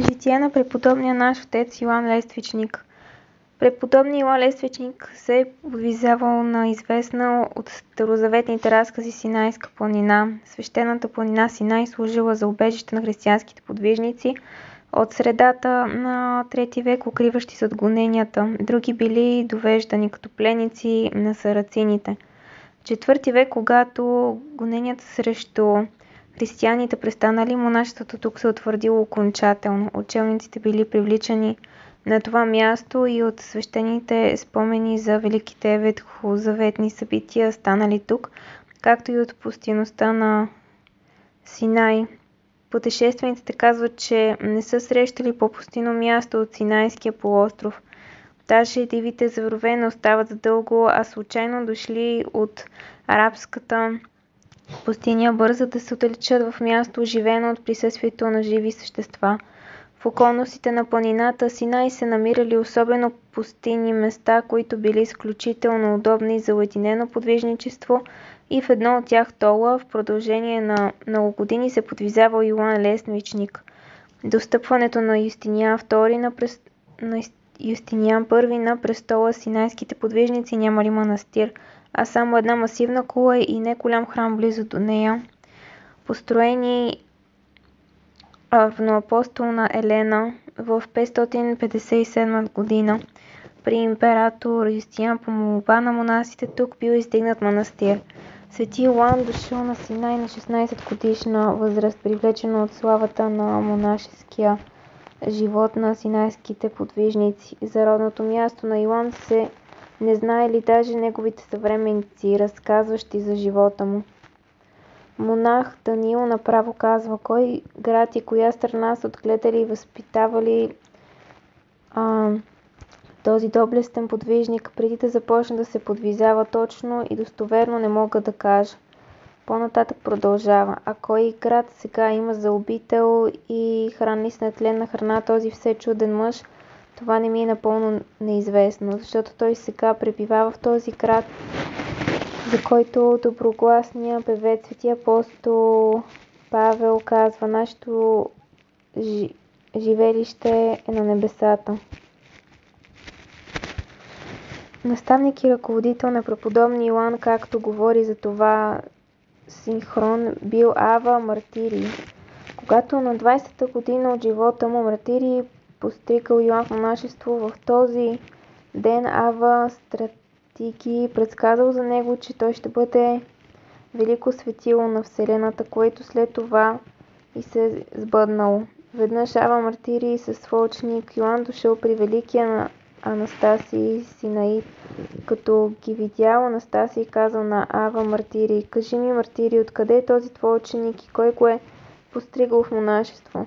Житие на преподобния наш отец Йоан Лествичник. Преподобният Йоан Лествичник се е подвизавал на известна от старозаветните разкази Синайска планина. Свещената планина Синай служила за убежище на християнските подвижници от средата на 3 век, укриващи се от гоненията. Други били довеждани като пленници на сарацините. В 4 век, когато гоненията срещу християните престанали, монашеството тук се утвърдило окончателно. Учелниците били привличани на това място и от свещените спомени за великите ветхозаветни събития станали тук, както и от пустинността на Синай. Пътешествениците казват, че не са срещали по-пустинно място от Синайския полуостров. Даже дивите зверове не остават задълго, а случайно дошли от арабската пустиня бързат да се отдалечат в място, оживено от присъствието на живи същества. В околностите на планината Синай се намирали особено пустинни места, които били изключително удобни за уединено подвижничество, и в едно от тях Тола в продължение на много години се подвизавал Йоан Лествичник. До стъпването на Юстиниан I на престола синайските подвижници нямали манастир, а само една масивна кула и не голям храм близо до нея, построени равноапостолна Елена в 557 година. При император Юстиниан по молба на монасите тук бил издигнат манастир. Свети Йоан дошъл на Синай на 16 годишна възраст, привлечено от славата на монашеския живот на синайските подвижници. За родното място на Йоан се не знаели даже неговите съвременници, разказващи за живота му. Монах Даниил направо казва кой град и коя страна са отгледали и възпитавали този доблестен подвижник. Преди да започне да се подвизава точно и достоверно не мога да кажа. По-нататък продължава. А кой град сега има за обител и храни с нетленна храна този все чуден мъж, това не ми е напълно неизвестно, защото той сега пребивава в този град, за който доброгласният певец свети апостол Павел казва: нашето живелище е на небесата. Наставник и ръководител на преподобни Йоан, както говори за това синхрон, бил Ава Мартирий. Когато на 20-та година от живота му Мартирий постригал Йоан в монашество, в този ден Ава Стратики предсказал за него, че той ще бъде велико светило на Вселената, което след това и се сбъднало. Веднъж Ава Мартирий със своя ученик Йоан дошъл при великия Анастасий Синаид. Като ги видял, Анастасий казал на Ава Мартирий: кажи ми, Мартирий, откъде е този твой ученик и кой го е постригал в монашество?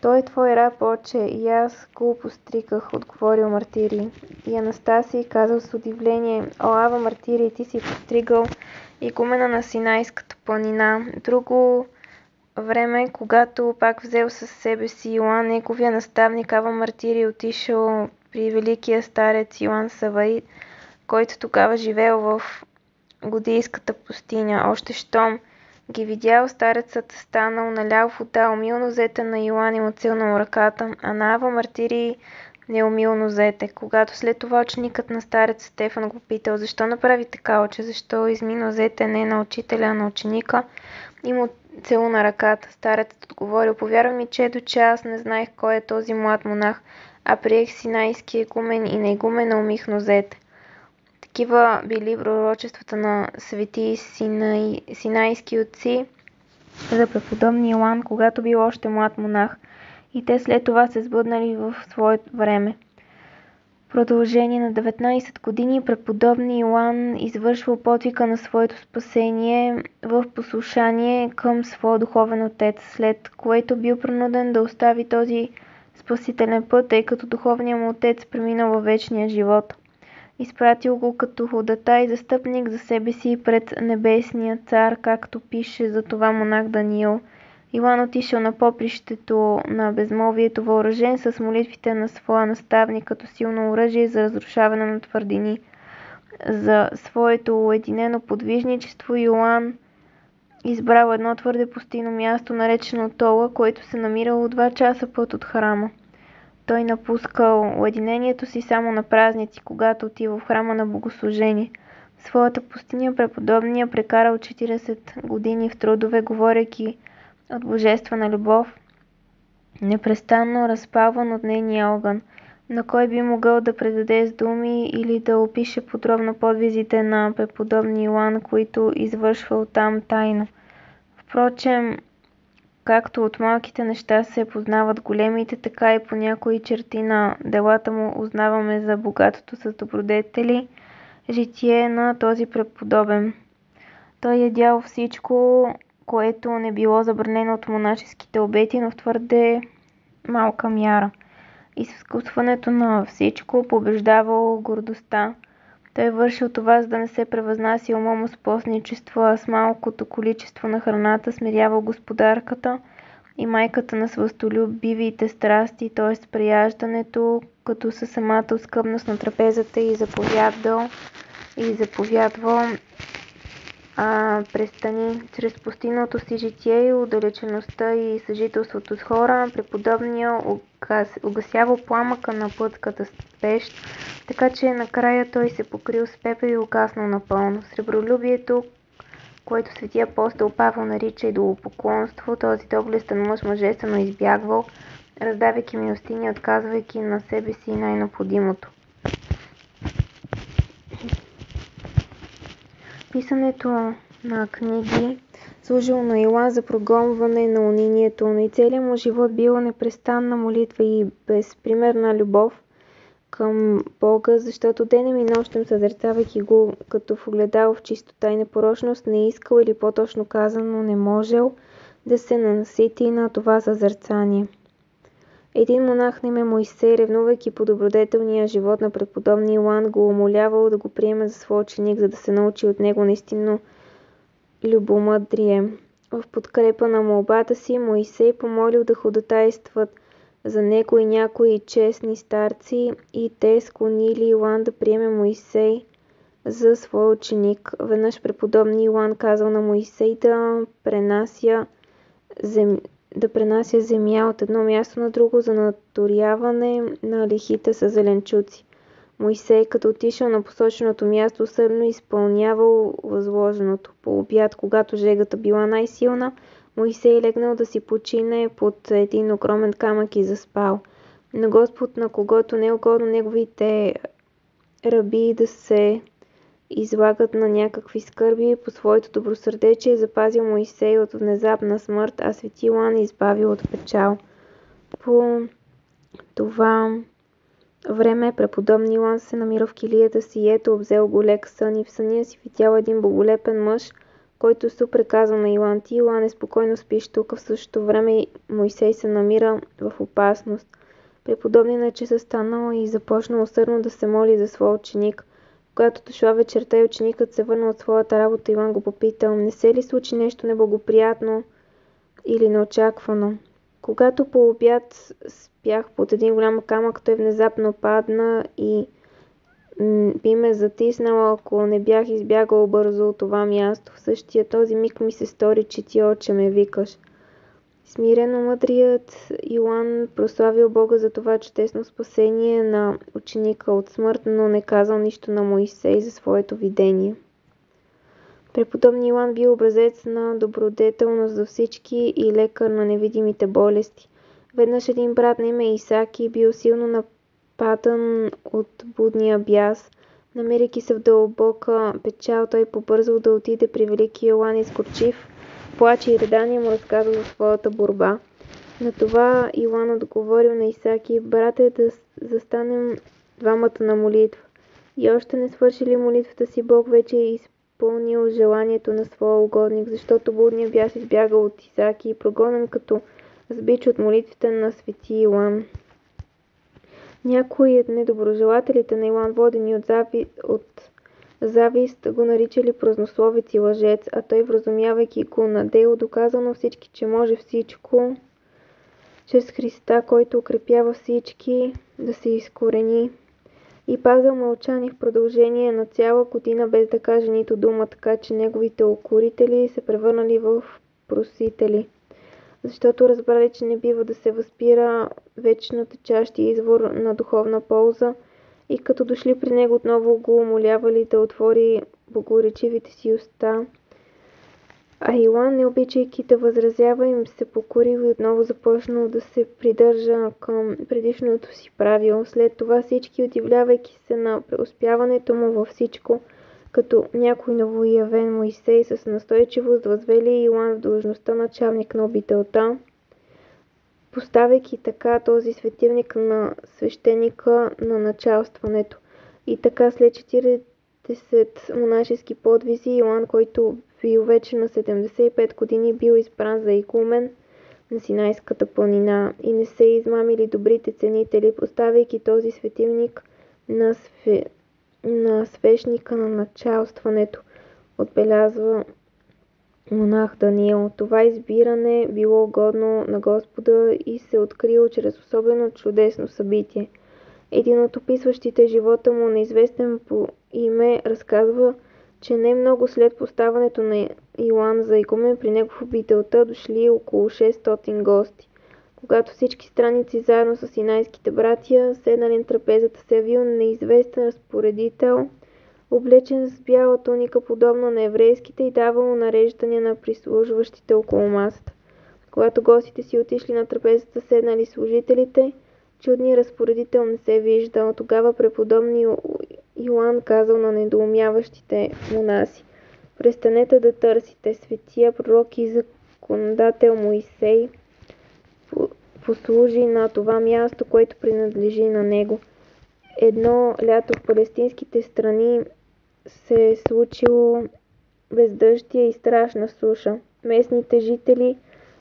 Той е твой раб, отче, и аз го постригах, отговорил Мартирий. И Анастасий казал с удивление: о, Ава Мартирий, ти си постригал игумена на Синайската планина. Друго време, когато пак взел със себе си Йоан, неговия наставник, Ава Мартирий отишъл при великия старец Йоан Саваид, който тогава живеел в Годийската пустиня. Още щом ги видял, старецът станал, налял вода, умил нозете на Йоан и му целнал ръката, а на Ава Мартирий не умил нозете. Когато след това ученикът на старец Стефан го питал: защо направи така, отче, защо изми нозете не на учителя, а на ученика, и му целуна ръката? Старецът отговорил: повярвай ми, чедо, че аз не знаех кой е този млад монах, а приех синайския игумен и на игумена умих нозете. Такива били пророчествата на свети синайски отци за преподобни Йоан, когато бил още млад монах, и те след това се сбъднали в своето време. В продължение на 19 години преподобни Йоан извършвал подвига на своето спасение в послушание към своя духовен отец, след което бил принуден да остави този спасителен път, тъй като духовният му отец преминал във вечния живот. Изпратил го като ходатай и застъпник за себе си пред небесния цар, както пише за това монах Даниил. Йоан отишъл на попрището на безмълвието, въоръжен с молитвите на своя наставник като силно оръжие за разрушаване на твърдини. За своето уединено подвижничество Йоан избрал едно твърде пустинно място, наречено Тола, което се намирало 2 часа път от храма. Той напускал уединението си само на празници, когато отива в храма на богослужение. В своята пустиня преподобният прекарал 40 години в трудове, говорейки от божествена любов, непрестанно разпалван от нейния огън. Но кой би могъл да предаде с думи или да опише подробно подвизите на преподобния Йоан, които извършвал там тайно? Впрочем, както от малките неща се познават големите, така и по някои черти на делата му узнаваме за богатото с добродетели житие на този преподобен. Той ядял всичко, което не било забранено от монашеските обети, но в твърде малка мяра. Изкусването на всичко побеждавало гордостта. Той вършил това, за да не се превъзнася ума му с постничество, а с малкото количество на храната смирявал господарката и майката на свъстолюбивите страсти, т.е. прияждането, като със самата оскъбност на трапезата и заповядвал престани. Чрез пустинното си житие и отдалечеността и съжителството с хора, преподобния угасявал пламъка на плътската пещ, така че накрая той се покрил с пепел и угаснал напълно. Сребролюбието, което светия апостол Павел нарича идолопоклонство, този доблестен мъж мъжествено избягвал, раздавайки милостиня и отказвайки на себе си най-необходимото. Писането на книги служило на Йоан за прогонване на унинието, но и целият му живот била непрестанна молитва и безпримерна любов към Бога, защото денем и нощем, съзерцавайки го като в огледало в чистота и непорочност, не искал или по-точно казано не можел да се насити на това съзерцание. Един монах на име Моисей, ревнувайки по добродетелния живот на преподобния Йоан, го умолявал да го приеме за свой ученик, за да се научи от него наистина любомъдрие. В подкрепа на молбата си Моисей помолил да ходатайстват за него и някои честни старци, и те склонили Йоан да приеме Моисей за свой ученик. Веднъж преподобния Йоан казал на Моисей да пренася земя от едно място на друго за наторяване на лехите с зеленчуци. Моисей, като отишъл на посоченото място, усърдно изпълнявал възложеното. По обяд, когато жегата била най-силна, Моисей легнал да си почине под един огромен камък и заспал. Но Господ, на когото не е угодно неговите раби да се излагат на някакви скърби, по своето добросърдечие запазил Моисей от внезапна смърт, а свети Йоан избавил от печал. По това време преподобния Йоан се намира в килията си и ето обзел го лек сън и в съня си видял един боголепен мъж, който супре казал на Йоан: "Ти, Йоане, спокойно спиш тук." В същото време Моисей се намира в опасност. Преподобният на часа станал и започнал усърдно да се моли за своя ученик. Когато дошла вечерта и ученикът се върнал от своята работа, Йоан го попитал: "Не се ли случи нещо неблагоприятно или неочаквано?" Когато по обяд спях под един голям камък, той внезапно падна и би ме затиснал, ако не бях избягал бързо от това място. В същия този миг ми се стори, че ти, отче, ме викаш. Смирено мъдрият Йоан прославил Бога за това чудесно спасение на ученика от смърт, но не казал нищо на Моисей за своето видение. Преподобният Йоан бил образец на добродетелност за всички и лекар на невидимите болести. Веднъж един брат на име Исаки бил силно нападан от будния бяс. Намирайки се в дълбока печал, той побързал да отиде при велики Йоан и скорчив плаче и ридания му разказал за своята борба. На това Йоан отговорил на Исаки: "Брате, да застанем двамата на молитва." И още не свършили молитвата си, Бог вече е изпълнил желанието на своя угодник, защото будният бяс избягал от Исаки и прогонен като с бич от молитвите на свети Йоан. Някои от недоброжелателите на Йоан, водени от завист, го наричали празнословец и лъжец, а той, вразумявайки го на дело, доказал на всички, че може всичко чрез Христа, който укрепява всички, да се изкорени. И пазил мълчание в продължение на цяла година, без да каже нито дума, така че неговите укорители се превърнали в просители. Защото разбрали, че не бива да се възпира вечната чаща извор на духовна полза, и като дошли при него отново го умолявали да отвори богоречивите си уста. А Йоан, не обичайки да възразява, им се покорил и отново започнал да се придържа към предишното си правило. След това всички, удивлявайки се на преуспяването му във всичко, като някой новоявен Моисей, с настойчивост възвели Йоан в длъжността началник на обителта, поставяйки така този светилник на свещеника на началстването. И така след 40 монашески подвизи, Йоан, който бил вече на 75 години, бил избран за игумен на Синайската планина. И не се измамили добрите ценители, поставяйки този светилник на свещника на началстването, отбелязва монах Даниил. Това избиране било угодно на Господа и се открило чрез особено чудесно събитие. Един от описващите живота му, неизвестен по име, разказва, че не много след поставането на Йоан за игумен, при него в обителта дошли около 600 гости. Когато всички страници заедно с синайските братия седнали на трапезата, се явил неизвестен разпоредител, облечен с бяла туника, подобна на еврейските, и давал нареждания на прислужващите около масата. Когато гостите си отишли на трапезата, седнали служителите, чудният разпоредител не се виждал. Тогава преподобни Йоан казал на недоумяващите монаси: престанете да търсите, светия пророк и законодател Моисей послужи на това място, което принадлежи на него. Едно лято в палестинските страни се е случило бездъждие и страшна суша. Местните жители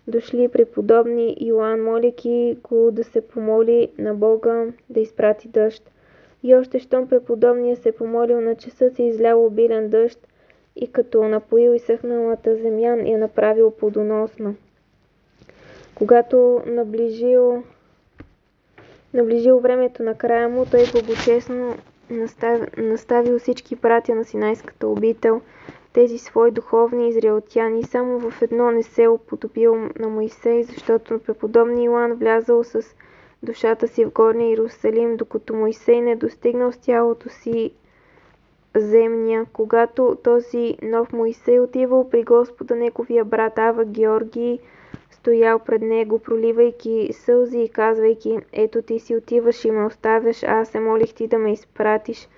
дошли при преподобни Йоан, моляки го да се помоли на Бога да изпрати дъжд. И още щом преподобния се помолил, на часа се излял обилен дъжд и като напоил изсъхналата земя, я направил плодоносна. Когато наближило времето на края му, той благочестно наставил всички братя на Синайската обител, тези свои духовни израелтяни, само в едно не се уподобил на Моисей, защото преподобни Йоан влязал с душата си в горния Иерусалим, докато Моисей не достигнал с тялото си земния. Когато този нов Моисей отивал при Господа, неговия брат Ава Георгий стоял пред него, проливайки сълзи и казвайки: ето ти си отиваш и ме оставяш, а аз се молих ти да ме изпратиш,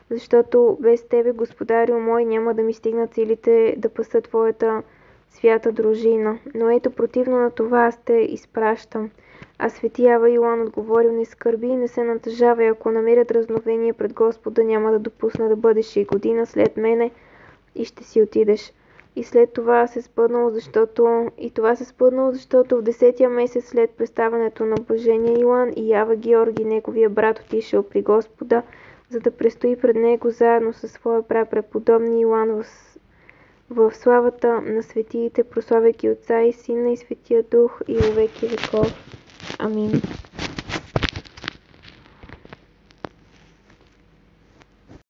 защото без тебе, господарю мой, няма да ми стигнат силите да паса твоята свята дружина. Но ето, противно на това, аз те изпращам. А свети Ава Йоан отговорил: не скърби и не се натъжавай, ако намеря дразновение пред Господа, няма да допусна да бъдеш и година след мене и ще си отидеш. И след това се спъднало, защото в 10-тия месец след представянето на блажения Йоан и Ава Георги, неговия брат, отишъл при Господа, за да престои пред него заедно със своя преподобни Йоан в славата на светиите, прославяйки Отца и Сина и Светия Дух и во веки веков. Амин.